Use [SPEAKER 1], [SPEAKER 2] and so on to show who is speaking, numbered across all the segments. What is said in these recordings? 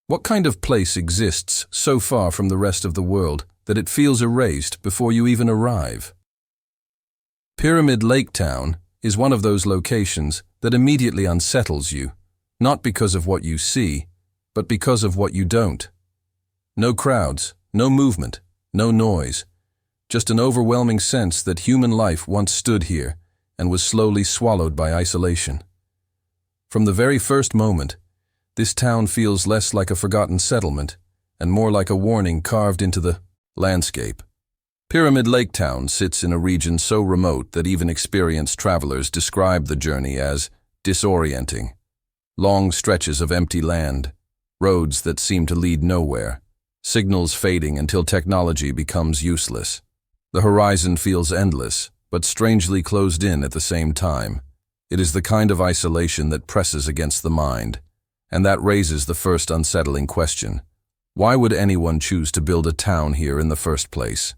[SPEAKER 1] What kind of place exists so far from the rest of the world that it feels erased before you even arrive? Pyramid Lake Town is one of those locations that immediately unsettles you, not because of what you see, but because of what you don't. No crowds, no movement, no noise, just an overwhelming sense that human life once stood here and was slowly swallowed by isolation. From the very first moment, this town feels less like a forgotten settlement and more like a warning carved into the landscape. Pyramid Lake Town sits in a region so remote that even experienced travelers describe the journey as disorienting. Long stretches of empty land, roads that seem to lead nowhere, signals fading until technology becomes useless. The horizon feels endless, but strangely closed in at the same time. It is the kind of isolation that presses against the mind, and that raises the first unsettling question. Why would anyone choose to build a town here in the first place?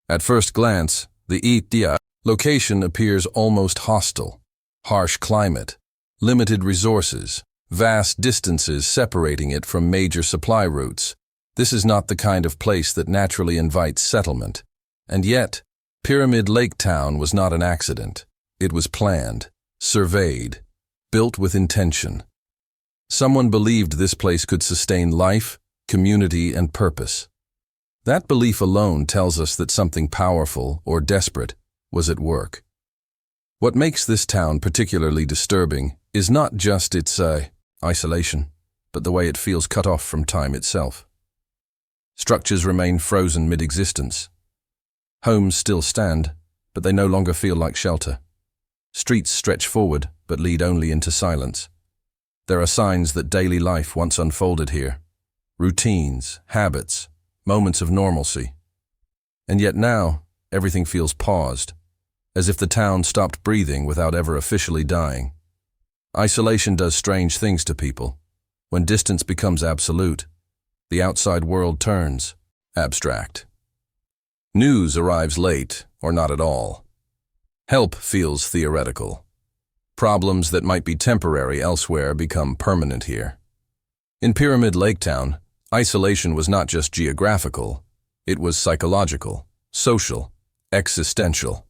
[SPEAKER 1] At first glance, the Itia location appears almost hostile. Harsh climate, limited resources, vast distances separating it from major supply routes. This is not the kind of place that naturally invites settlement. And yet, Pyramid Lake Town was not an accident. It was planned, surveyed, built with intention. Someone believed this place could sustain life, community, and purpose. That belief alone tells us that something powerful or desperate was at work. What makes this town particularly disturbing is not just its isolation, but the way it feels cut off from time itself. Structures remain frozen mid-existence. Homes still stand, but they no longer feel like shelter. Streets stretch forward, but lead only into silence. There are signs that daily life once unfolded here. Routines, habits, moments of normalcy. And yet now, everything feels paused, as if the town stopped breathing without ever officially dying. Isolation does strange things to people. When distance becomes absolute, the outside world turns abstract. News arrives late, or not at all. Help feels theoretical. Problems that might be temporary elsewhere become permanent here. In Pyramid Lake Town, isolation was not just geographical, it was psychological, social, existential.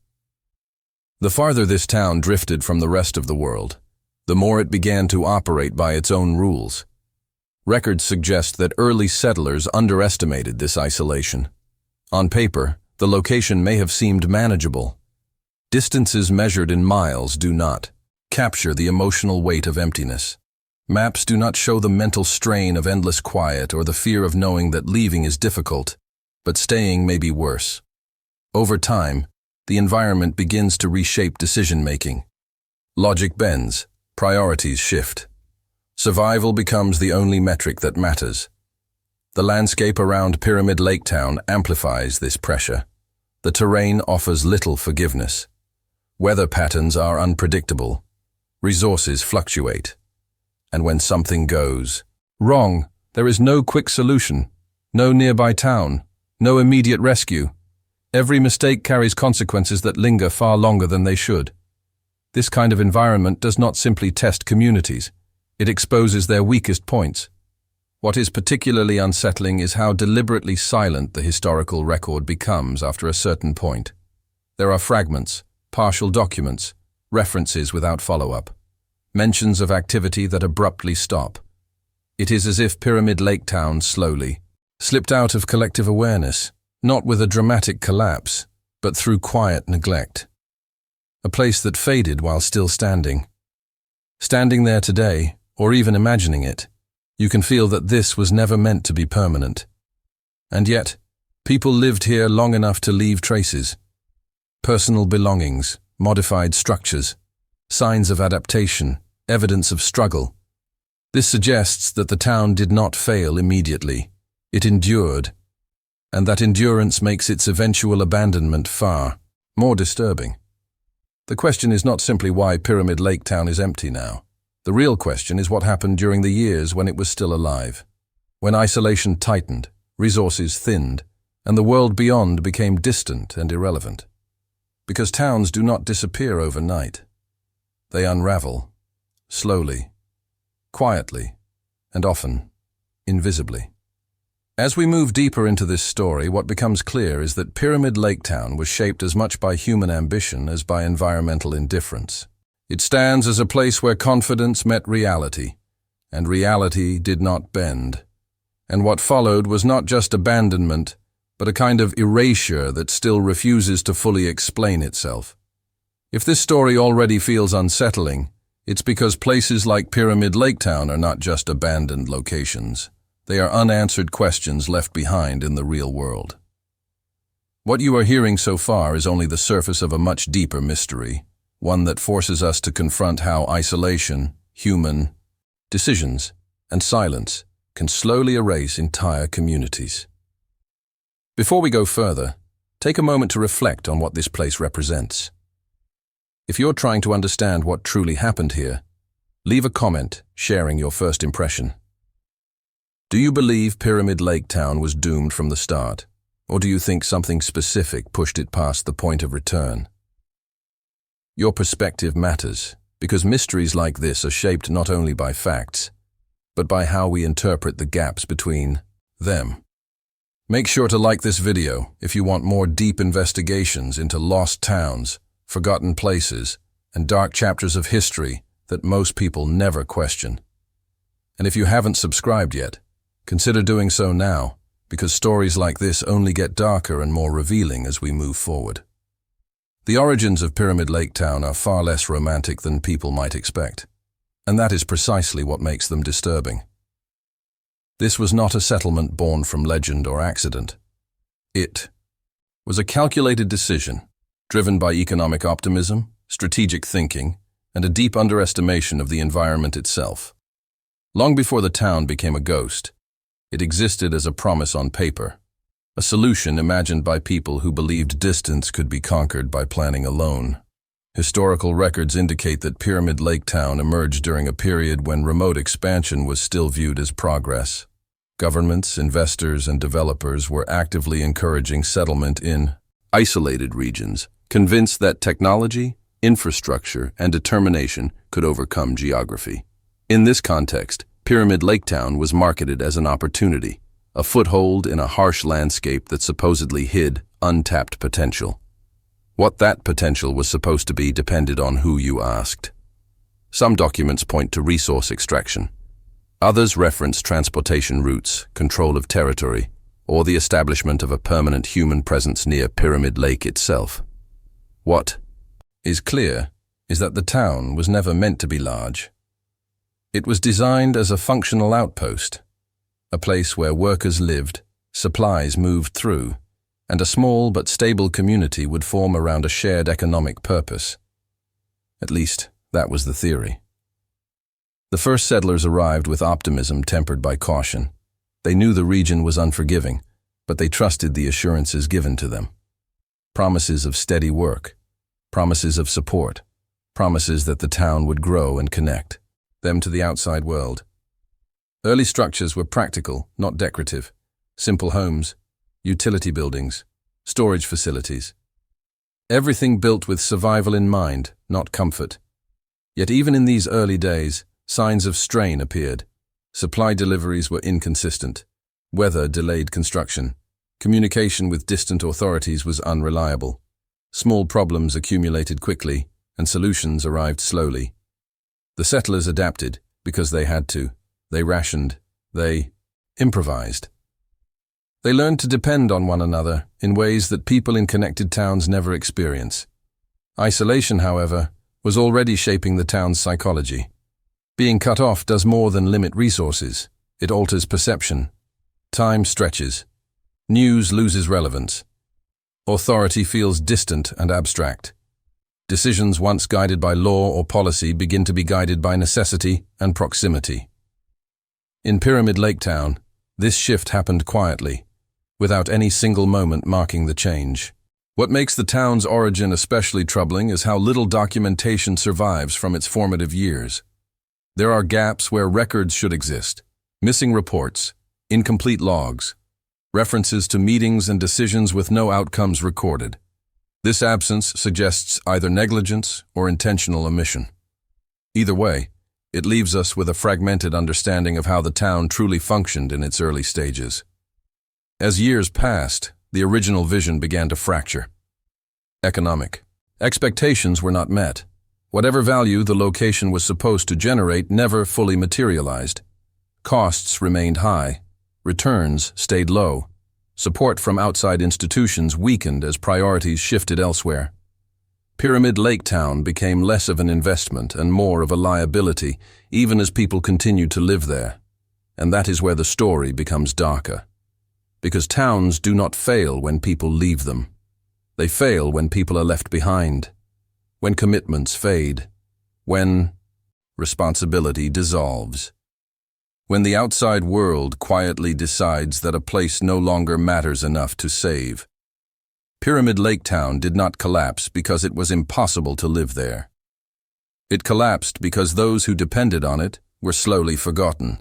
[SPEAKER 1] The farther this town drifted from the rest of the world, the more it began to operate by its own rules. Records suggest that early settlers underestimated this isolation. On paper, the location may have seemed manageable. Distances measured in miles do not capture the emotional weight of emptiness. Maps do not show the mental strain of endless quiet or the fear of knowing that leaving is difficult, but staying may be worse. Over time, the environment begins to reshape decision-making. Logic bends, priorities shift. Survival becomes the only metric that matters. The landscape around Pyramid Lake Town amplifies this pressure. The terrain offers little forgiveness. Weather patterns are unpredictable. Resources fluctuate. And when something goes wrong, there is no quick solution, no nearby town, no immediate rescue. Every mistake carries consequences that linger far longer than they should. This kind of environment does not simply test communities, it exposes their weakest points. What is particularly unsettling is how deliberately silent the historical record becomes after a certain point. There are fragments, partial documents, references without follow-up, mentions of activity that abruptly stop. It is as if Pyramid Lake Town slowly slipped out of collective awareness, not with a dramatic collapse, but through quiet neglect. A place that faded while still standing. Standing there today, or even imagining it, you can feel that this was never meant to be permanent. And yet, people lived here long enough to leave traces. Personal belongings, modified structures, signs of adaptation, evidence of struggle. This suggests that the town did not fail immediately. It endured, and that endurance makes its eventual abandonment far more disturbing. The question is not simply why Pyramid Lake Town is empty now. The real question is what happened during the years when it was still alive. When isolation tightened, resources thinned, and the world beyond became distant and irrelevant. Because towns do not disappear overnight. They unravel, slowly, quietly, and often invisibly. As we move deeper into this story, what becomes clear is that Pyramid Lake Town was shaped as much by human ambition as by environmental indifference. It stands as a place where confidence met reality, and reality did not bend. And what followed was not just abandonment, but a kind of erasure that still refuses to fully explain itself. If this story already feels unsettling, it's because places like Pyramid Lake Town are not just abandoned locations. They are unanswered questions left behind in the real world. What you are hearing so far is only the surface of a much deeper mystery, one that forces us to confront how isolation, human decisions, and silence can slowly erase entire communities. Before we go further, take a moment to reflect on what this place represents. If you're trying to understand what truly happened here, leave a comment sharing your first impression. Do you believe Pyramid Lake Town was doomed from the start, or do you think something specific pushed it past the point of return? Your perspective matters, because mysteries like this are shaped not only by facts, but by how we interpret the gaps between them. Make sure to like this video if you want more deep investigations into lost towns, forgotten places, and dark chapters of history that most people never question. And if you haven't subscribed yet, consider doing so now, because stories like this only get darker and more revealing as we move forward. The origins of Pyramid Lake Town are far less romantic than people might expect, and that is precisely what makes them disturbing. This was not a settlement born from legend or accident. It was a calculated decision, driven by economic optimism, strategic thinking, and a deep underestimation of the environment itself. Long before the town became a ghost, it existed as a promise on paper, a solution imagined by people who believed distance could be conquered by planning alone. Historical records indicate that Pyramid Lake Town emerged during a period when remote expansion was still viewed as progress. Governments, investors, and developers were actively encouraging settlement in isolated regions, convinced that technology, infrastructure, and determination could overcome geography. In this context, Pyramid Lake Town was marketed as an opportunity, a foothold in a harsh landscape that supposedly hid untapped potential. What that potential was supposed to be depended on who you asked. Some documents point to resource extraction. Others reference transportation routes, control of territory, or the establishment of a permanent human presence near Pyramid Lake itself. What is clear is that the town was never meant to be large. It was designed as a functional outpost, a place where workers lived, supplies moved through, and a small but stable community would form around a shared economic purpose. At least, that was the theory. The first settlers arrived with optimism tempered by caution. They knew the region was unforgiving, but they trusted the assurances given to them. Promises of steady work, promises of support, promises that the town would grow and connect them to the outside world. Early structures were practical, not decorative. Simple homes, utility buildings, storage facilities. Everything built with survival in mind, not comfort. Yet even in these early days, signs of strain appeared. Supply deliveries were inconsistent. Weather delayed construction. Communication with distant authorities was unreliable. Small problems accumulated quickly, and solutions arrived slowly. The settlers adapted because they had to. They rationed. They improvised. They learned to depend on one another in ways that people in connected towns never experience. Isolation, however, was already shaping the town's psychology. Being cut off does more than limit resources. It alters perception. Time stretches. News loses relevance. Authority feels distant and abstract. Decisions once guided by law or policy begin to be guided by necessity and proximity. In Pyramid Lake Town, this shift happened quietly, without any single moment marking the change. What makes the town's origin especially troubling is how little documentation survives from its formative years. There are gaps where records should exist, missing reports, incomplete logs, references to meetings and decisions with no outcomes recorded. This absence suggests either negligence or intentional omission. Either way, it leaves us with a fragmented understanding of how the town truly functioned in its early stages. As years passed, the original vision began to fracture. Economic. Expectations were not met. Whatever value the location was supposed to generate never fully materialized. Costs remained high. Returns stayed low. Support from outside institutions weakened as priorities shifted elsewhere. Pyramid Lake Town became less of an investment and more of a liability, even as people continued to live there. And that is where the story becomes darker. Because towns do not fail when people leave them. They fail when people are left behind, when commitments fade, when responsibility dissolves. When the outside world quietly decides that a place no longer matters enough to save. Pyramid Lake Town did not collapse because it was impossible to live there. It collapsed because those who depended on it were slowly forgotten.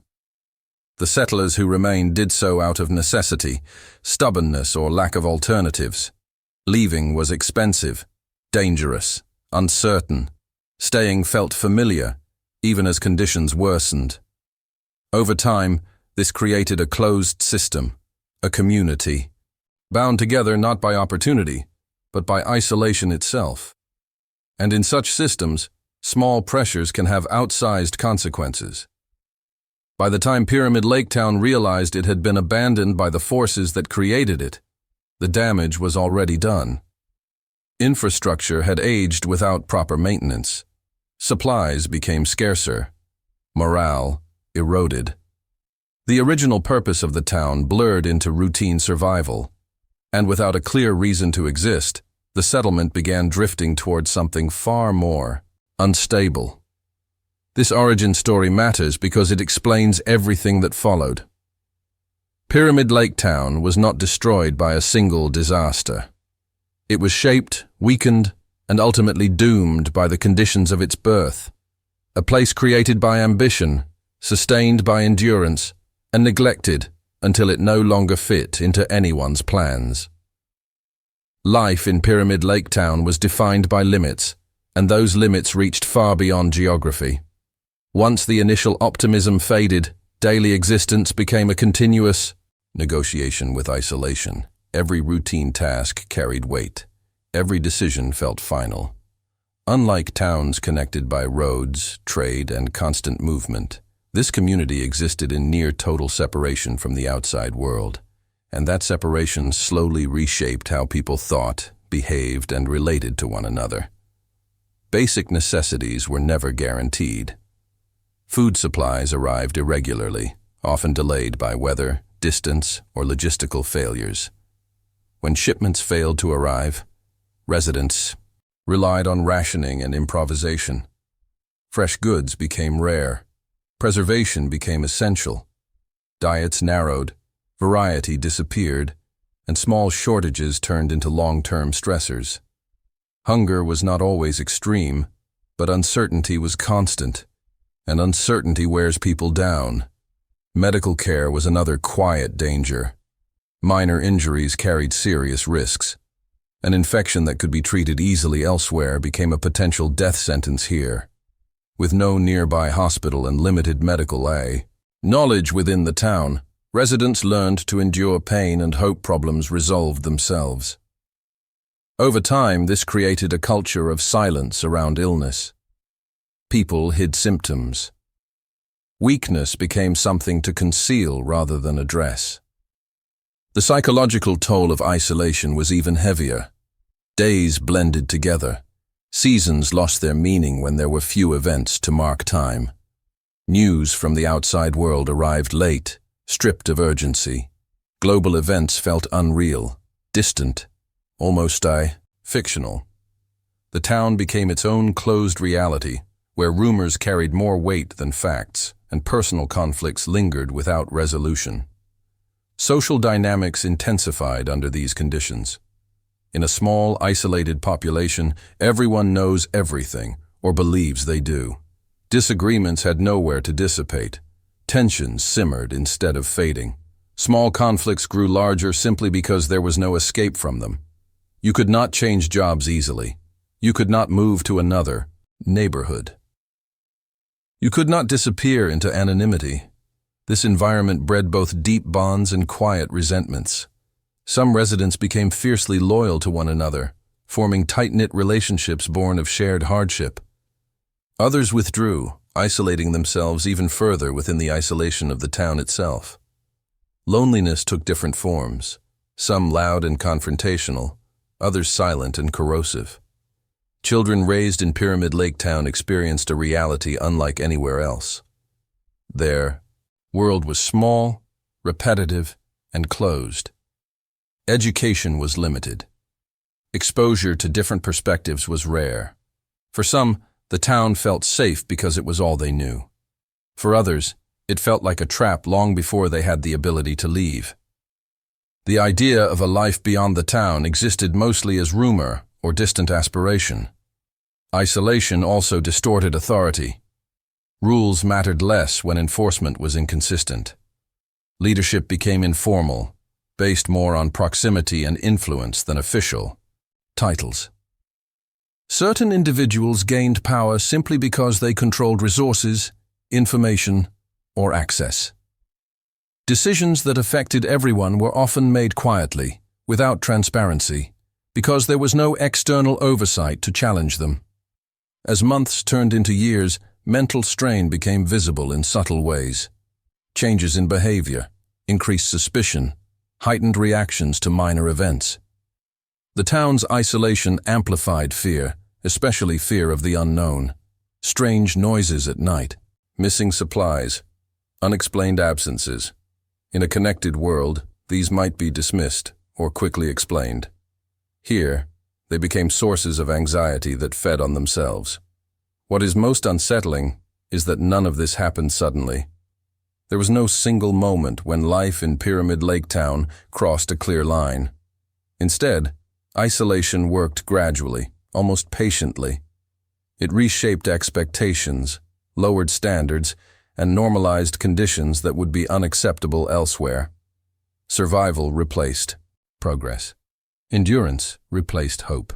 [SPEAKER 1] The settlers who remained did so out of necessity, stubbornness, or lack of alternatives. Leaving was expensive, dangerous, uncertain. Staying felt familiar, even as conditions worsened. Over time, this created a closed system, a community, bound together not by opportunity, but by isolation itself. And in such systems, small pressures can have outsized consequences. By the time Pyramid Lake Town realized it had been abandoned by the forces that created it, the damage was already done. Infrastructure had aged without proper maintenance. Supplies became scarcer. Morale eroded. The original purpose of the town blurred into routine survival, and without a clear reason to exist, the settlement began drifting towards something far more unstable. This origin story matters because it explains everything that followed. Pyramid Lake Town was not destroyed by a single disaster. It was shaped, weakened, and ultimately doomed by the conditions of its birth. A place created by ambition, sustained by endurance, and neglected until it no longer fit into anyone's plans. Life in Pyramid Lake Town was defined by limits, and those limits reached far beyond geography. Once the initial optimism faded, daily existence became a continuous negotiation with isolation. Every routine task carried weight. Every decision felt final. Unlike towns connected by roads, trade, and constant movement, this community existed in near total separation from the outside world, and that separation slowly reshaped how people thought, behaved, and related to one another. Basic necessities were never guaranteed. Food supplies arrived irregularly, often delayed by weather, distance, or logistical failures. When shipments failed to arrive, residents relied on rationing and improvisation. Fresh goods became rare. Preservation became essential. Diets narrowed, variety disappeared, and small shortages turned into long-term stressors. Hunger was not always extreme, but uncertainty was constant, and uncertainty wears people down. Medical care was another quiet danger. Minor injuries carried serious risks. An infection that could be treated easily elsewhere became a potential death sentence here. With no nearby hospital and limited medical knowledge within the town, residents learned to endure pain and hope problems resolved themselves. Over time, this created a culture of silence around illness. People hid symptoms. Weakness became something to conceal rather than address. The psychological toll of isolation was even heavier. Days blended together. Seasons lost their meaning when there were few events to mark time. News from the outside world arrived late, stripped of urgency. Global events felt unreal, distant, almost fictional. The town became its own closed reality, where rumors carried more weight than facts, and personal conflicts lingered without resolution. Social dynamics intensified under these conditions. In a small, isolated population, everyone knows everything, or believes they do. Disagreements had nowhere to dissipate. Tensions simmered instead of fading. Small conflicts grew larger simply because there was no escape from them. You could not change jobs easily. You could not move to another neighborhood. You could not disappear into anonymity. This environment bred both deep bonds and quiet resentments. Some residents became fiercely loyal to one another, forming tight-knit relationships born of shared hardship. Others withdrew, isolating themselves even further within the isolation of the town itself. Loneliness took different forms, some loud and confrontational, others silent and corrosive. Children raised in Pyramid Lake Town experienced a reality unlike anywhere else. Their world was small, repetitive, and closed. Education was limited. Exposure to different perspectives was rare. For some, the town felt safe because it was all they knew. For others, it felt like a trap long before they had the ability to leave. The idea of a life beyond the town existed mostly as rumor or distant aspiration. Isolation also distorted authority. Rules mattered less when enforcement was inconsistent. Leadership became informal, based more on proximity and influence than official titles. Certain individuals gained power simply because they controlled resources, information, or access. Decisions that affected everyone were often made quietly, without transparency, because there was no external oversight to challenge them. As months turned into years, mental strain became visible in subtle ways. Changes in behavior, increased suspicion, heightened reactions to minor events. The town's isolation amplified fear, especially fear of the unknown. Strange noises at night, missing supplies, unexplained absences. In a connected world, these might be dismissed or quickly explained. Here, they became sources of anxiety that fed on themselves. What is most unsettling is that none of this happened suddenly. There was no single moment when life in Pyramid Lake Town crossed a clear line. Instead, isolation worked gradually, almost patiently. It reshaped expectations, lowered standards, and normalized conditions that would be unacceptable elsewhere. Survival replaced progress. Endurance replaced hope.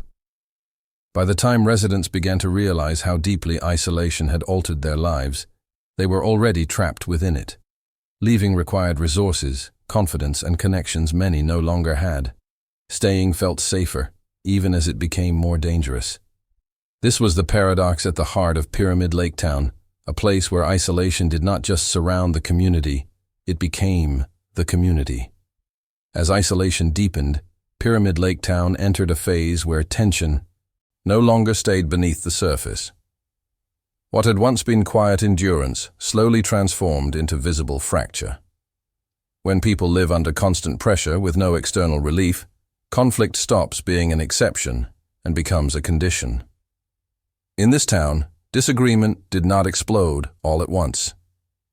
[SPEAKER 1] By the time residents began to realize how deeply isolation had altered their lives, they were already trapped within it. Leaving required resources, confidence, and connections many no longer had. Staying felt safer, even as it became more dangerous. This was the paradox at the heart of Pyramid Lake Town, a place where isolation did not just surround the community, it became the community. As isolation deepened, Pyramid Lake Town entered a phase where tension no longer stayed beneath the surface. What had once been quiet endurance slowly transformed into visible fracture. When people live under constant pressure with no external relief, conflict stops being an exception and becomes a condition. In this town, disagreement did not explode all at once.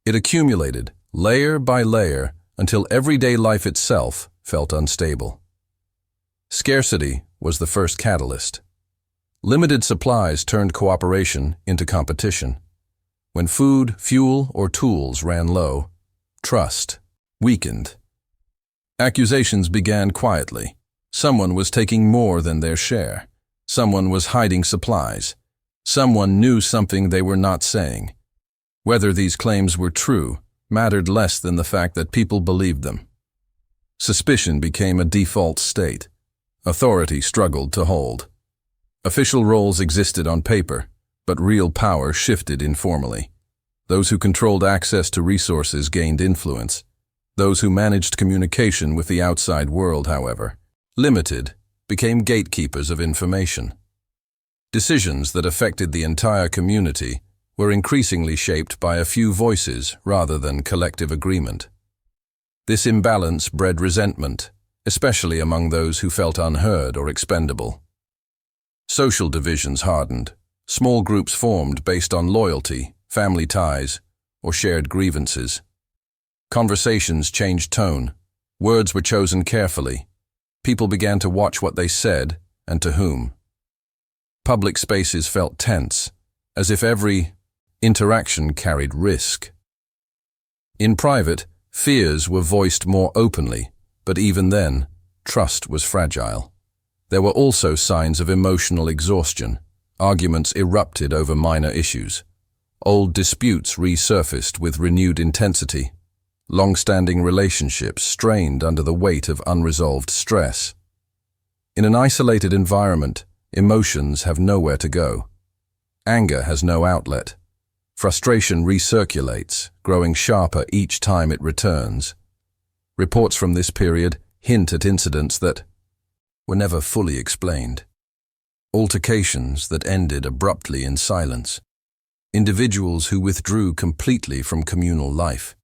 [SPEAKER 1] It accumulated, layer by layer, until everyday life itself felt unstable. Scarcity was the first catalyst. Limited supplies turned cooperation into competition. When food, fuel, or tools ran low, trust weakened. Accusations began quietly. Someone was taking more than their share. Someone was hiding supplies. Someone knew something they were not saying. Whether these claims were true mattered less than the fact that people believed them. Suspicion became a default state. Authority struggled to hold. Official roles existed on paper, but real power shifted informally. Those who controlled access to resources gained influence. Those who managed communication with the outside world, however, limited, became gatekeepers of information. Decisions that affected the entire community were increasingly shaped by a few voices rather than collective agreement. This imbalance bred resentment, especially among those who felt unheard or expendable. Social divisions hardened. Small groups formed based on loyalty, family ties, or shared grievances. Conversations changed tone. Words were chosen carefully. People began to watch what they said and to whom. Public spaces felt tense, as if every interaction carried risk. In private, fears were voiced more openly, but even then, trust was fragile. There were also signs of emotional exhaustion. Arguments erupted over minor issues. Old disputes resurfaced with renewed intensity. Long-standing relationships strained under the weight of unresolved stress. In an isolated environment, emotions have nowhere to go. Anger has no outlet. Frustration recirculates, growing sharper each time it returns. Reports from this period hint at incidents that were never fully explained. Altercations that ended abruptly in silence. Individuals who withdrew completely from communal life.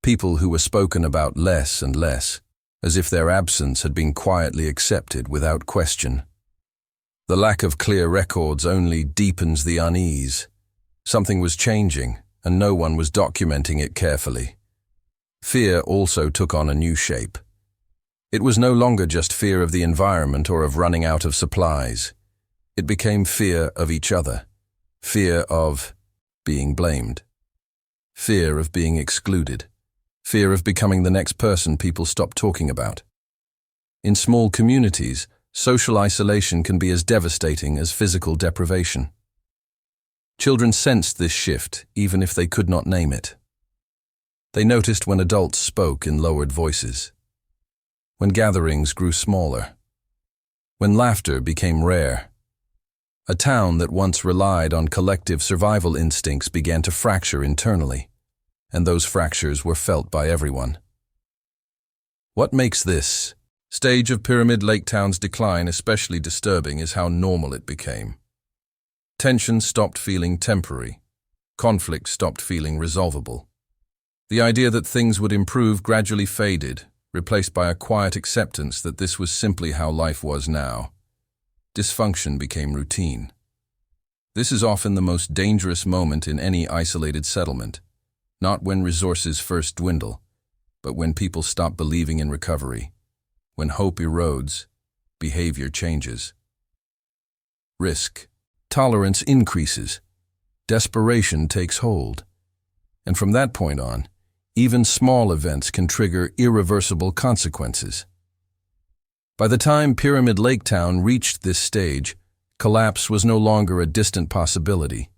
[SPEAKER 1] People who were spoken about less and less, as if their absence had been quietly accepted without question. The lack of clear records only deepens the unease. Something was changing, and no one was documenting it carefully. Fear also took on a new shape. It was no longer just fear of the environment or of running out of supplies. It became fear of each other, fear of being blamed, fear of being excluded, fear of becoming the next person people stop talking about. In small communities, social isolation can be as devastating as physical deprivation. Children sensed this shift, even if they could not name it. They noticed when adults spoke in lowered voices, when gatherings grew smaller, when laughter became rare. A town that once relied on collective survival instincts began to fracture internally, and those fractures were felt by everyone. What makes this stage of Pyramid Lake Town's decline especially disturbing is how normal it became. Tension stopped feeling temporary. Conflict stopped feeling resolvable. The idea that things would improve gradually faded, replaced by a quiet acceptance that this was simply how life was now. Dysfunction became routine. This is often the most dangerous moment in any isolated settlement, not when resources first dwindle, but when people stop believing in recovery. When hope erodes, behavior changes. Risk. Tolerance increases. Desperation takes hold. And from that point on, even small events can trigger irreversible consequences. By the time Pyramid Lake Town reached this stage, collapse was no longer a distant possibility.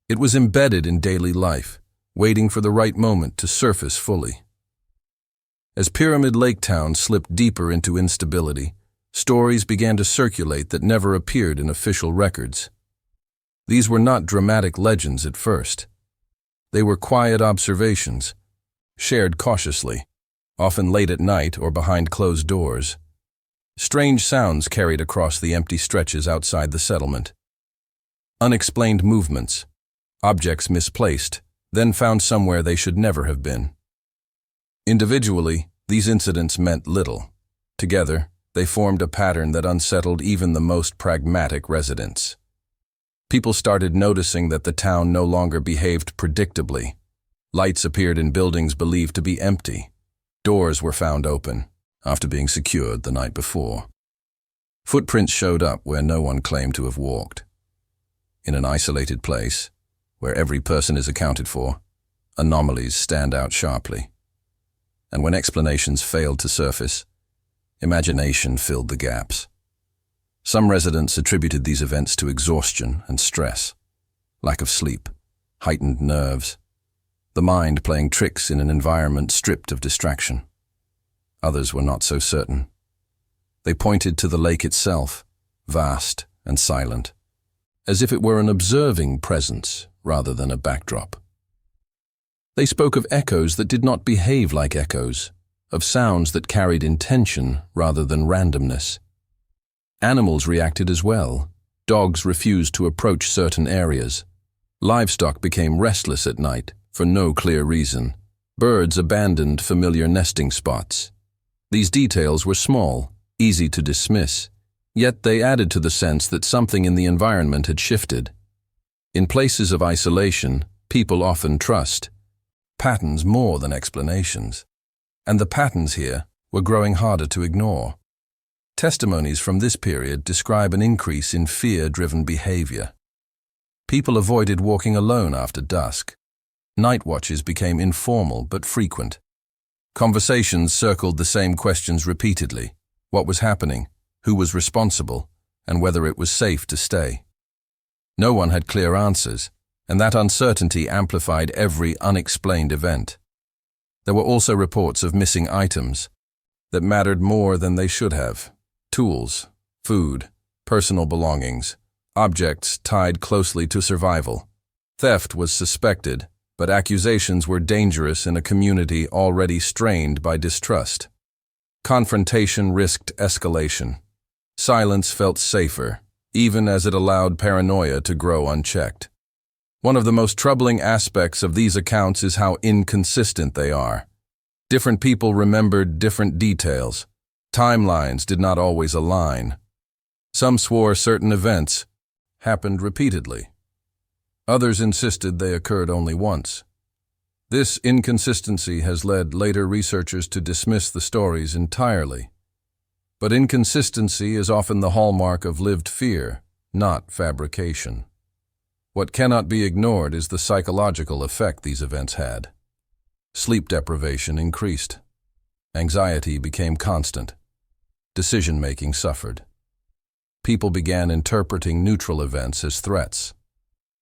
[SPEAKER 1] It was embedded in daily life, waiting for the right moment to surface fully. As Pyramid Lake Town slipped deeper into instability, stories began to circulate that never appeared in official records. These were not dramatic legends at first. They were quiet observations, shared cautiously, often late at night or behind closed doors. Strange sounds carried across the empty stretches outside the settlement. Unexplained movements, objects misplaced, then found somewhere they should never have been. Individually, these incidents meant little. Together, they formed a pattern that unsettled even the most pragmatic residents. People started noticing that the town no longer behaved predictably. Lights appeared in buildings believed to be empty. Doors were found open, after being secured the night before. Footprints showed up where no one claimed to have walked. In an isolated place, where every person is accounted for, anomalies stand out sharply. And when explanations failed to surface, imagination filled the gaps. Some residents attributed these events to exhaustion and stress, lack of sleep, heightened nerves, the mind playing tricks in an environment stripped of distraction. Others were not so certain. They pointed to the lake itself, vast and silent, as if it were an observing presence rather than a backdrop. They spoke of echoes that did not behave like echoes, of sounds that carried intention rather than randomness. Animals reacted as well. Dogs refused to approach certain areas. Livestock became restless at night for no clear reason. Birds abandoned familiar nesting spots. These details were small, easy to dismiss, yet they added to the sense that something in the environment had shifted. In places of isolation, people often trust patterns more than explanations. And the patterns here were growing harder to ignore. Testimonies from this period describe an increase in fear-driven behavior. People avoided walking alone after dusk. Night watches became informal but frequent. Conversations circled the same questions repeatedly: what was happening, who was responsible, and whether it was safe to stay. No one had clear answers, and that uncertainty amplified every unexplained event. There were also reports of missing items that mattered more than they should have. Tools, food, personal belongings, objects tied closely to survival. Theft was suspected, but accusations were dangerous in a community already strained by distrust. Confrontation risked escalation. Silence felt safer, even as it allowed paranoia to grow unchecked. One of the most troubling aspects of these accounts is how inconsistent they are. Different people remembered different details. Timelines did not always align. Some swore certain events happened repeatedly. Others insisted they occurred only once. This inconsistency has led later researchers to dismiss the stories entirely. But inconsistency is often the hallmark of lived fear, not fabrication. What cannot be ignored is the psychological effect these events had. Sleep deprivation increased. Anxiety became constant. Decision-making suffered. People began interpreting neutral events as threats.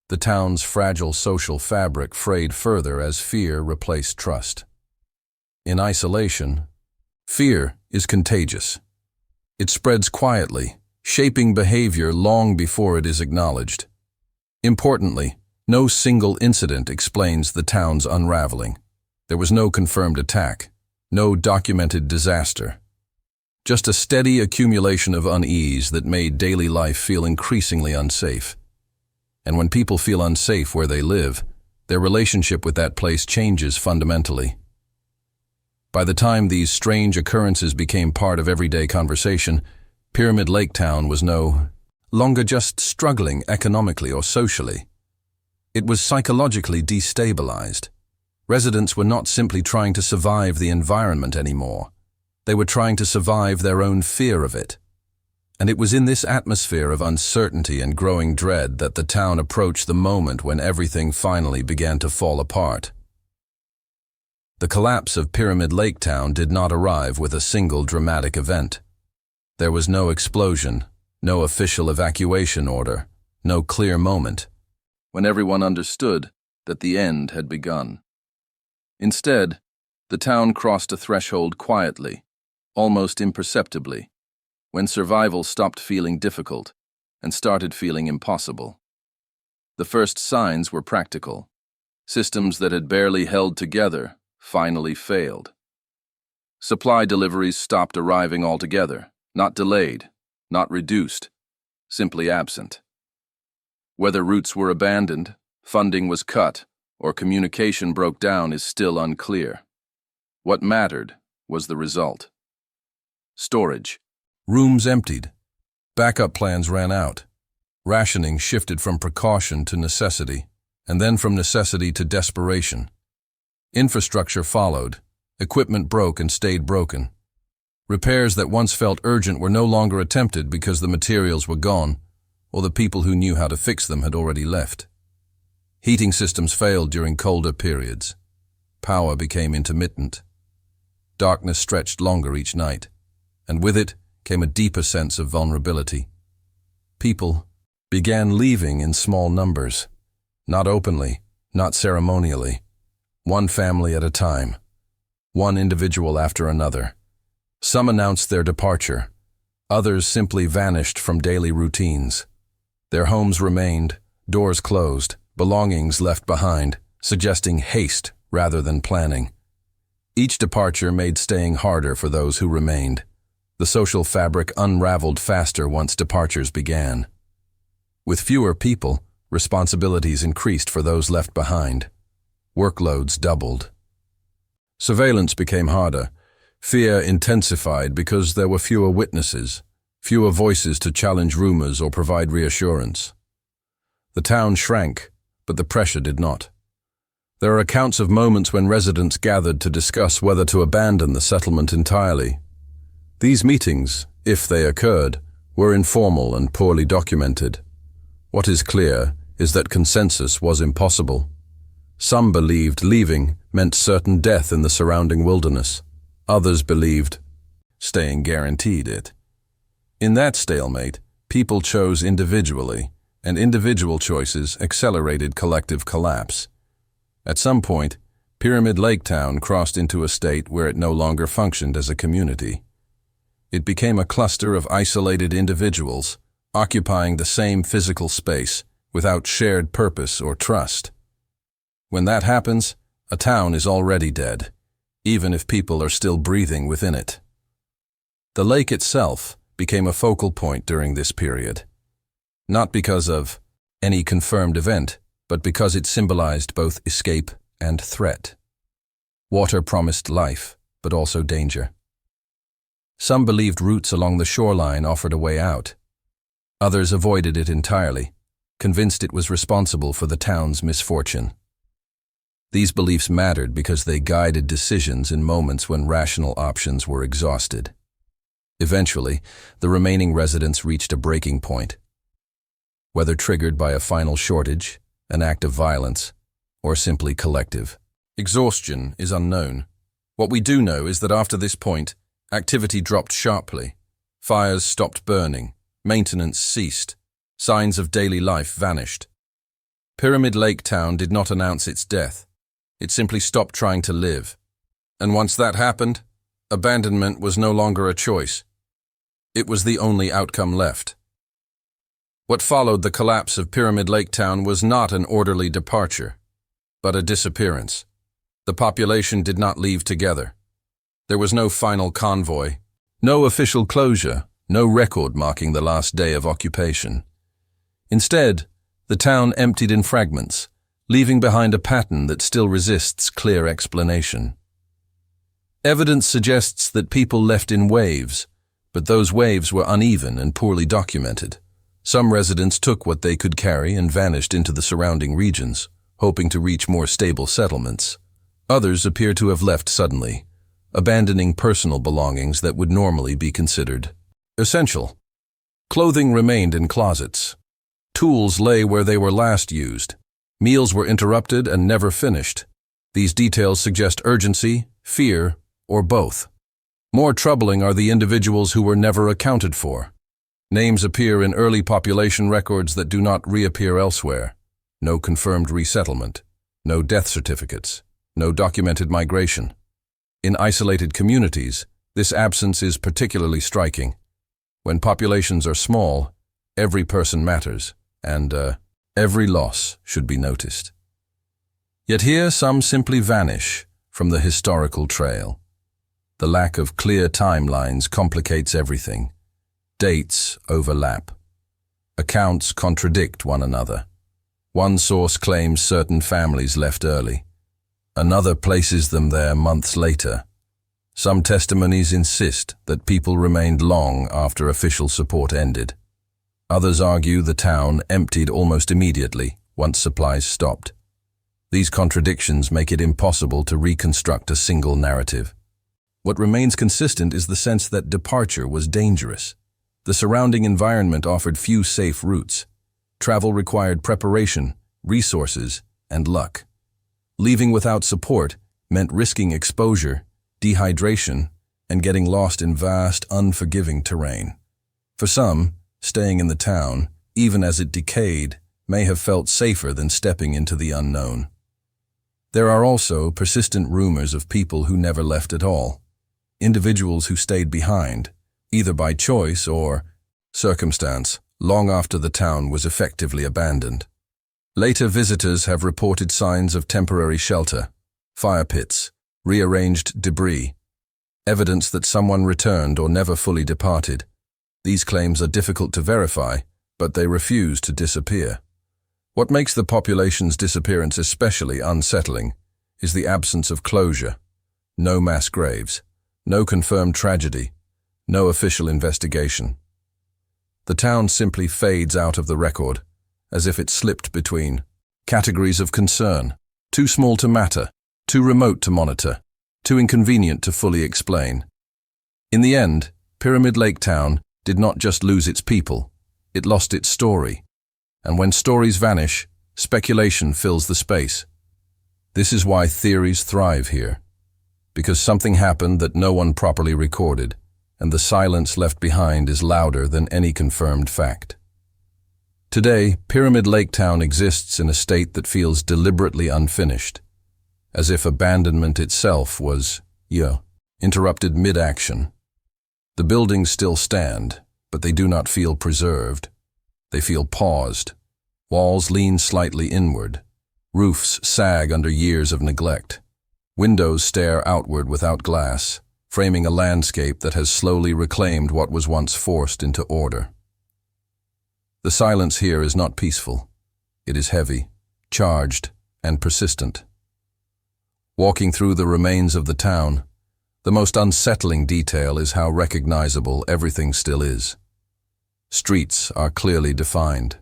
[SPEAKER 1] The town's fragile social fabric frayed further as fear replaced trust. In isolation, fear is contagious. It spreads quietly, shaping behavior long before it is acknowledged. Importantly, no single incident explains the town's unraveling. There was no confirmed attack, no documented disaster. Just a steady accumulation of unease that made daily life feel increasingly unsafe. And when people feel unsafe where they live, their relationship with that place changes fundamentally. By the time these strange occurrences became part of everyday conversation, Pyramid Lake Town was no longer just struggling economically or socially. It was psychologically destabilized. Residents were not simply trying to survive the environment anymore. They were trying to survive their own fear of it. And it was in this atmosphere of uncertainty and growing dread that the town approached the moment when everything finally began to fall apart. The collapse of Pyramid Lake Town did not arrive with a single dramatic event. There was no explosion, no official evacuation order, no clear moment, when everyone understood that the end had begun. Instead, the town crossed a threshold quietly, almost imperceptibly, when survival stopped feeling difficult and started feeling impossible. The first signs were practical. Systems that had barely held together finally failed. Supply deliveries stopped arriving altogether, not delayed, not reduced, simply absent. Whether routes were abandoned, funding was cut, or communication broke down is still unclear. What mattered was the result. Storage. Rooms emptied. Backup plans ran out. Rationing shifted from precaution to necessity, and then from necessity to desperation. Infrastructure followed. Equipment broke and stayed broken. Repairs that once felt urgent were no longer attempted because the materials were gone, or the people who knew how to fix them had already left. Heating systems failed during colder periods. Power became intermittent. Darkness stretched longer each night, and with it came a deeper sense of vulnerability. People began leaving in small numbers, not openly, not ceremonially, one family at a time, one individual after another. Some announced their departure. Others simply vanished from daily routines. Their homes remained, doors closed, belongings left behind, suggesting haste rather than planning. Each departure made staying harder for those who remained. The social fabric unraveled faster once departures began. With fewer people, responsibilities increased for those left behind. Workloads doubled. Surveillance became harder. Fear intensified because there were fewer witnesses, fewer voices to challenge rumors or provide reassurance. The town shrank, but the pressure did not. There are accounts of moments when residents gathered to discuss whether to abandon the settlement entirely. These meetings, if they occurred, were informal and poorly documented. What is clear is that consensus was impossible. Some believed leaving meant certain death in the surrounding wilderness. Others believed staying guaranteed it. In that stalemate, people chose individually, and individual choices accelerated collective collapse. At some point, Pyramid Lake Town crossed into a state where it no longer functioned as a community. It became a cluster of isolated individuals, occupying the same physical space without shared purpose or trust. When that happens, a town is already dead, even if people are still breathing within it. The lake itself became a focal point during this period, not because of any confirmed event, but because it symbolized both escape and threat. Water promised life, but also danger. Some believed routes along the shoreline offered a way out. Others avoided it entirely, convinced it was responsible for the town's misfortune. These beliefs mattered because they guided decisions in moments when rational options were exhausted. Eventually, the remaining residents reached a breaking point. Whether triggered by a final shortage, an act of violence, or simply collective exhaustion is unknown. What we do know is that after this point, activity dropped sharply. Fires stopped burning, maintenance ceased, signs of daily life vanished. Pyramid Lake Town did not announce its death. It simply stopped trying to live. And once that happened, abandonment was no longer a choice. It was the only outcome left. What followed the collapse of Pyramid Lake Town was not an orderly departure, but a disappearance. The population did not leave together. There was no final convoy, no official closure, no record marking the last day of occupation. Instead, the town emptied in fragments, leaving behind a pattern that still resists clear explanation. Evidence suggests that people left in waves, but those waves were uneven and poorly documented. Some residents took what they could carry and vanished into the surrounding regions, hoping to reach more stable settlements. Others appear to have left suddenly, abandoning personal belongings that would normally be considered essential. Clothing remained in closets. Tools lay where they were last used. Meals were interrupted and never finished. These details suggest urgency, fear, or both. More troubling are the individuals who were never accounted for. Names appear in early population records that do not reappear elsewhere. No confirmed resettlement, no death certificates, no documented migration. In isolated communities, this absence is particularly striking. When populations are small, every person matters, and every loss should be noticed. Yet here some simply vanish from the historical trail. The lack of clear timelines complicates everything. Dates overlap. Accounts contradict one another. One source claims certain families left early. Another places them there months later. Some testimonies insist that people remained long after official support ended. Others argue the town emptied almost immediately once supplies stopped. These contradictions make it impossible to reconstruct a single narrative. What remains consistent is the sense that departure was dangerous. The surrounding environment offered few safe routes. Travel required preparation, resources, and luck. Leaving without support meant risking exposure, dehydration, and getting lost in vast, unforgiving terrain. For some, staying in the town, even as it decayed, may have felt safer than stepping into the unknown. There are also persistent rumors of people who never left at all. Individuals who stayed behind, either by choice or circumstance, long after the town was effectively abandoned. Later visitors have reported signs of temporary shelter, fire pits, rearranged debris, evidence that someone returned or never fully departed. These claims are difficult to verify, but they refuse to disappear. What makes the population's disappearance especially unsettling is the absence of closure. No mass graves, no confirmed tragedy, no official investigation. The town simply fades out of the record, as if it slipped between categories of concern, too small to matter, too remote to monitor, too inconvenient to fully explain. In the end, Pyramid Lake Town did not just lose its people, it lost its story. And when stories vanish, speculation fills the space. This is why theories thrive here, because something happened that no one properly recorded, and the silence left behind is louder than any confirmed fact. Today, Pyramid Lake Town exists in a state that feels deliberately unfinished, as if abandonment itself was, interrupted mid-action. The buildings still stand, but they do not feel preserved. They feel paused. Walls lean slightly inward. Roofs sag under years of neglect. Windows stare outward without glass, framing a landscape that has slowly reclaimed what was once forced into order. The silence here is not peaceful. It is heavy, charged, and persistent. Walking through the remains of the town, the most unsettling detail is how recognizable everything still is. Streets are clearly defined.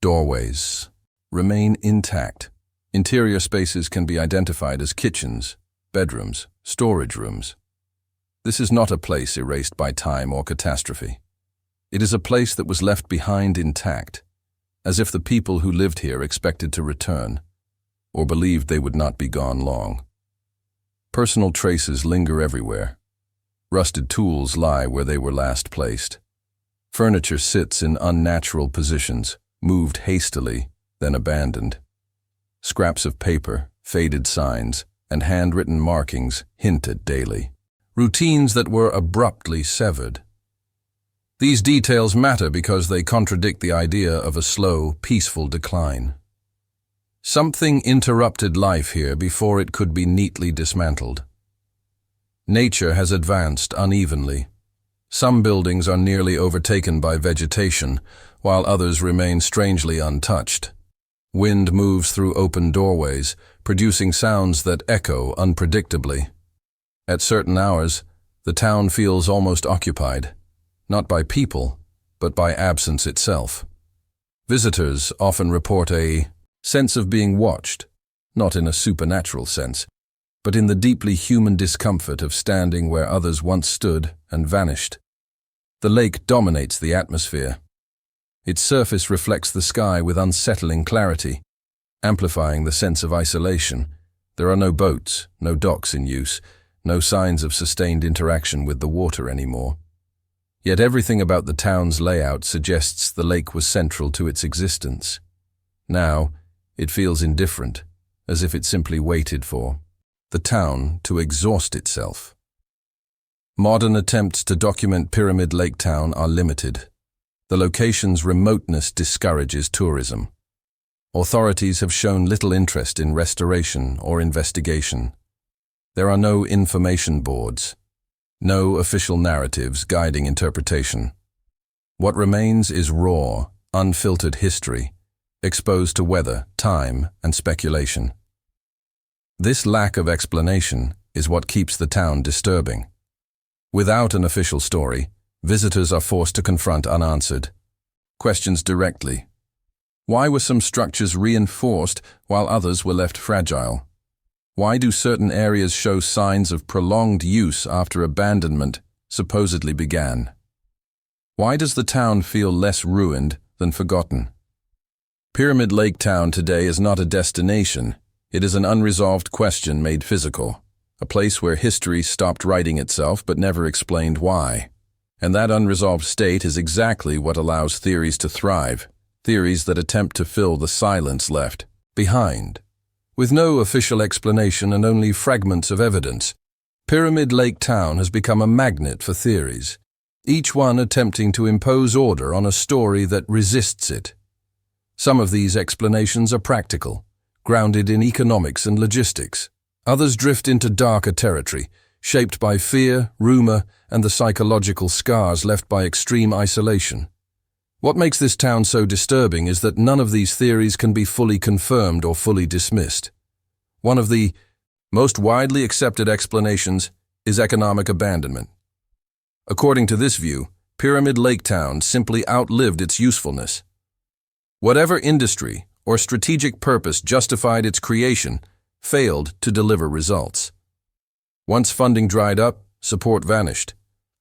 [SPEAKER 1] Doorways remain intact. Interior spaces can be identified as kitchens, bedrooms, storage rooms. This is not a place erased by time or catastrophe. It is a place that was left behind intact, as if the people who lived here expected to return, or believed they would not be gone long. Personal traces linger everywhere. Rusted tools lie where they were last placed. Furniture sits in unnatural positions, moved hastily, then abandoned. Scraps of paper, faded signs, and handwritten markings hint at daily routines that were abruptly severed. These details matter because they contradict the idea of a slow, peaceful decline. Something interrupted life here before it could be neatly dismantled. Nature has advanced unevenly. Some buildings are nearly overtaken by vegetation, while others remain strangely untouched. Wind moves through open doorways, producing sounds that echo unpredictably. At certain hours, the town feels almost occupied, not by people, but by absence itself. Visitors often report a sense of being watched, not in a supernatural sense, but in the deeply human discomfort of standing where others once stood and vanished. The lake dominates the atmosphere. Its surface reflects the sky with unsettling clarity, amplifying the sense of isolation. There are no boats, no docks in use, no signs of sustained interaction with the water anymore. Yet everything about the town's layout suggests the lake was central to its existence. Now, it feels indifferent, as if it simply waited for the town to exhaust itself. Modern attempts to document Pyramid Lake Town are limited. The location's remoteness discourages tourism. Authorities have shown little interest in restoration or investigation. There are no information boards, no official narratives guiding interpretation. What remains is raw, unfiltered history, exposed to weather, time, and speculation. This lack of explanation is what keeps the town disturbing. Without an official story, visitors are forced to confront unanswered questions directly. Why were some structures reinforced while others were left fragile? Why do certain areas show signs of prolonged use after abandonment supposedly began? Why does the town feel less ruined than forgotten? Pyramid Lake Town today is not a destination. It is an unresolved question made physical, a place where history stopped writing itself but never explained why. And that unresolved state is exactly what allows theories to thrive, theories that attempt to fill the silence left behind. With no official explanation and only fragments of evidence, Pyramid Lake Town has become a magnet for theories, each one attempting to impose order on a story that resists it. Some of these explanations are practical, grounded in economics and logistics. Others drift into darker territory, shaped by fear, rumor, and the psychological scars left by extreme isolation. What makes this town so disturbing is that none of these theories can be fully confirmed or fully dismissed. One of the most widely accepted explanations is economic abandonment. According to this view, Pyramid Lake Town simply outlived its usefulness. Whatever industry or strategic purpose justified its creation failed to deliver results. Once funding dried up, support vanished.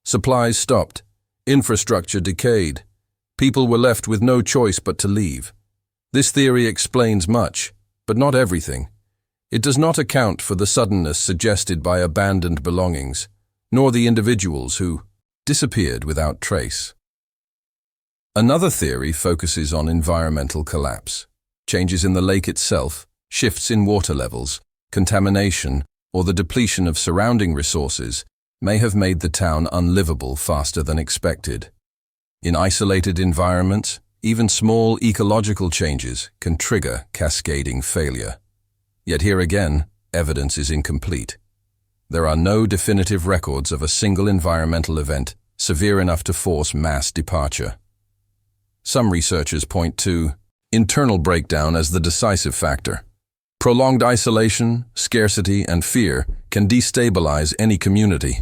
[SPEAKER 1] Supplies stopped. Infrastructure decayed. People were left with no choice but to leave. This theory explains much, but not everything. It does not account for the suddenness suggested by abandoned belongings, nor the individuals who disappeared without trace. Another theory focuses on environmental collapse. Changes in the lake itself, shifts in water levels, contamination, or the depletion of surrounding resources may have made the town unlivable faster than expected. In isolated environments, even small ecological changes can trigger cascading failure. Yet here again, evidence is incomplete. There are no definitive records of a single environmental event severe enough to force mass departure. Some researchers point to internal breakdown as the decisive factor. Prolonged isolation, scarcity, and fear can destabilize any community.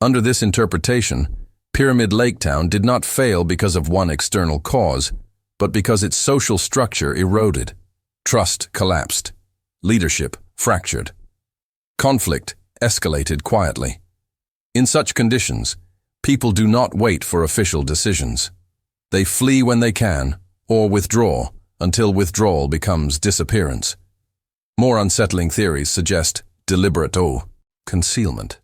[SPEAKER 1] Under this interpretation, Pyramid Lake Town did not fail because of one external cause, but because its social structure eroded. Trust collapsed. Leadership fractured. Conflict escalated quietly. In such conditions, people do not wait for official decisions. They flee when they can, or withdraw, until withdrawal becomes disappearance. More unsettling theories suggest deliberate concealment.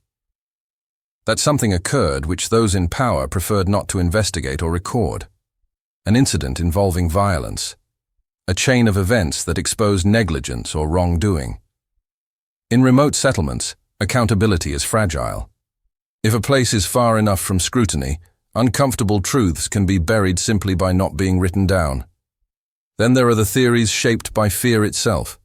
[SPEAKER 1] That something occurred which those in power preferred not to investigate or record. An incident involving violence. A chain of events that exposed negligence or wrongdoing. In remote settlements, accountability is fragile. If a place is far enough from scrutiny, uncomfortable truths can be buried simply by not being written down. Then there are the theories shaped by fear itself.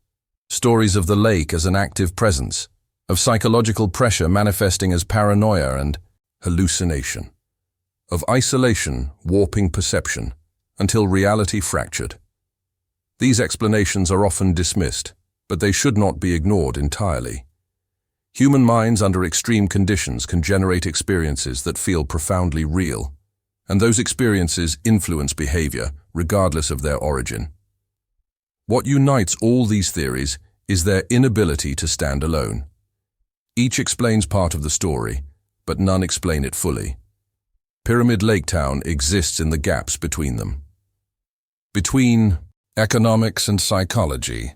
[SPEAKER 1] Stories of the lake as an active presence, of psychological pressure manifesting as paranoia and hallucination, of isolation warping perception until reality fractured. These explanations are often dismissed, but they should not be ignored entirely. Human minds under extreme conditions can generate experiences that feel profoundly real, and those experiences influence behavior regardless of their origin. What unites all these theories is their inability to stand alone. Each explains part of the story, but none explain it fully. Pyramid Lake Town exists in the gaps between them. Between economics and psychology,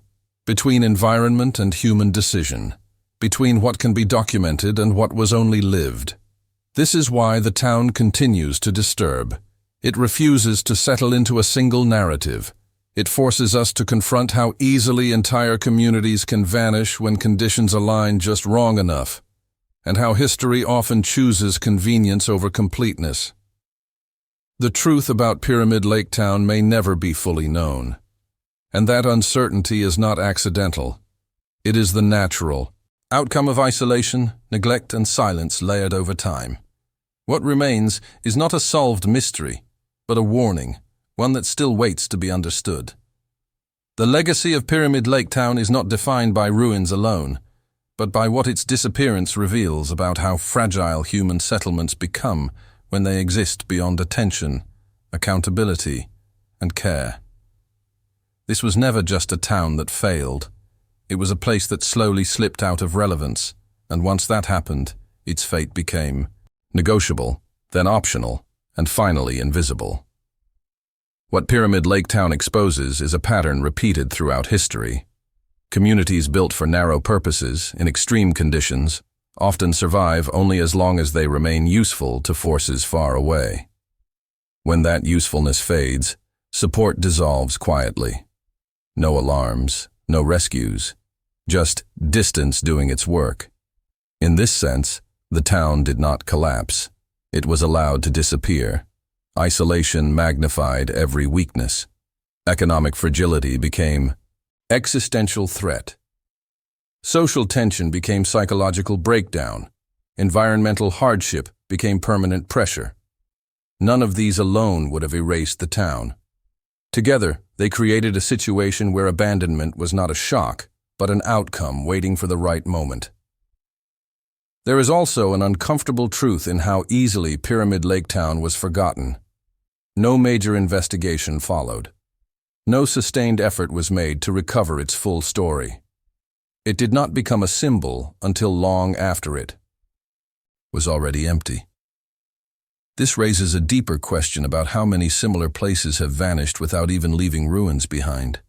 [SPEAKER 1] between environment and human decision, between what can be documented and what was only lived. This is why the town continues to disturb. It refuses to settle into a single narrative. It forces us to confront how easily entire communities can vanish when conditions align just wrong enough, and how history often chooses convenience over completeness. The truth about Pyramid Lake Town may never be fully known, and that uncertainty is not accidental. It is the natural outcome of isolation, neglect, and silence layered over time. What remains is not a solved mystery, but a warning, one that still waits to be understood. The legacy of Pyramid Lake Town is not defined by ruins alone, but by what its disappearance reveals about how fragile human settlements become when they exist beyond attention, accountability, and care. This was never just a town that failed. It was a place that slowly slipped out of relevance, and once that happened, its fate became negotiable, then optional, and finally invisible. What Pyramid Lake Town exposes is a pattern repeated throughout history. Communities built for narrow purposes, in extreme conditions, often survive only as long as they remain useful to forces far away. When that usefulness fades, support dissolves quietly. No alarms, no rescues, just distance doing its work. In this sense, the town did not collapse. It was allowed to disappear. Isolation magnified every weakness. Economic fragility became existential threat. Social tension became psychological breakdown. Environmental hardship became permanent pressure. None of these alone would have erased the town. Together, they created a situation where abandonment was not a shock, but an outcome waiting for the right moment. There is also an uncomfortable truth in how easily Pyramid Lake Town was forgotten. No major investigation followed. No sustained effort was made to recover its full story. It did not become a symbol until long after it was already empty. This raises a deeper question about how many similar places have vanished without even leaving ruins behind.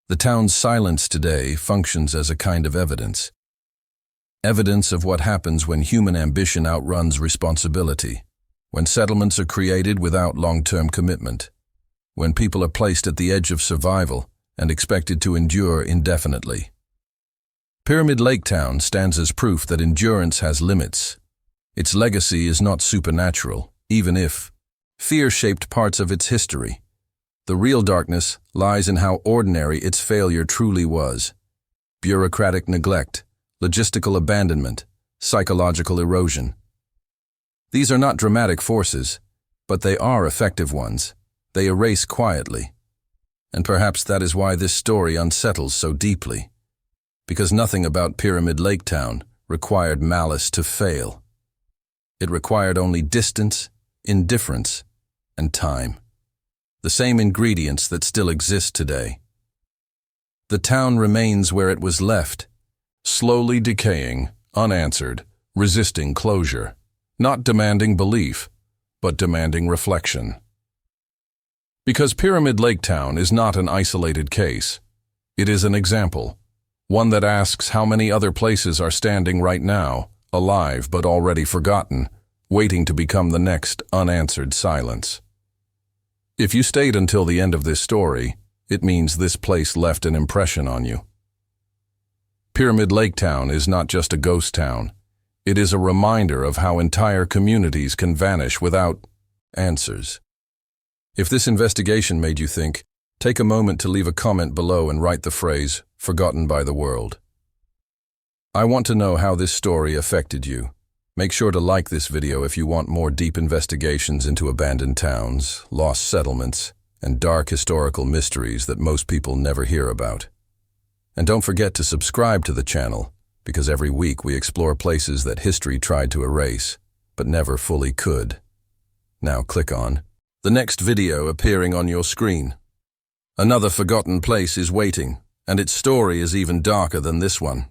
[SPEAKER 1] The town's silence today functions as a kind of evidence. Evidence of what happens when human ambition outruns responsibility. when settlements are created without long-term commitment, when people are placed at the edge of survival and expected to endure indefinitely. Pyramid Lake Town stands as proof that endurance has limits. Its legacy is not supernatural, even if fear shaped parts of its history. The real darkness lies in how ordinary its failure truly was. Bureaucratic neglect, logistical abandonment, psychological erosion. These are not dramatic forces, but they are effective ones. They erase quietly. And perhaps that is why this story unsettles so deeply. Because nothing about Pyramid Lake Town required malice to fail. It required only distance, indifference, and time. The same ingredients that still exist today. The town remains where it was left, slowly decaying, unanswered, resisting closure, not demanding belief, but demanding reflection. Because Pyramid Lake Town is not an isolated case, it is an example, one that asks how many other places are standing right now, alive but already forgotten, waiting to become the next unanswered silence. If you stayed until the end of this story, it means this place left an impression on you. Pyramid Lake Town is not just a ghost town. It is a reminder of how entire communities can vanish without answers. If this investigation made you think, take a moment to leave a comment below and write the phrase, "Forgotten by the world." I want to know how this story affected you. Make sure to like this video if you want more deep investigations into abandoned towns, lost settlements, and dark historical mysteries that most people never hear about. And don't forget to subscribe to the channel, because every week we explore places that history tried to erase, but never fully could. Now click on the next video appearing on your screen. Another forgotten place is waiting, and its story is even darker than this one.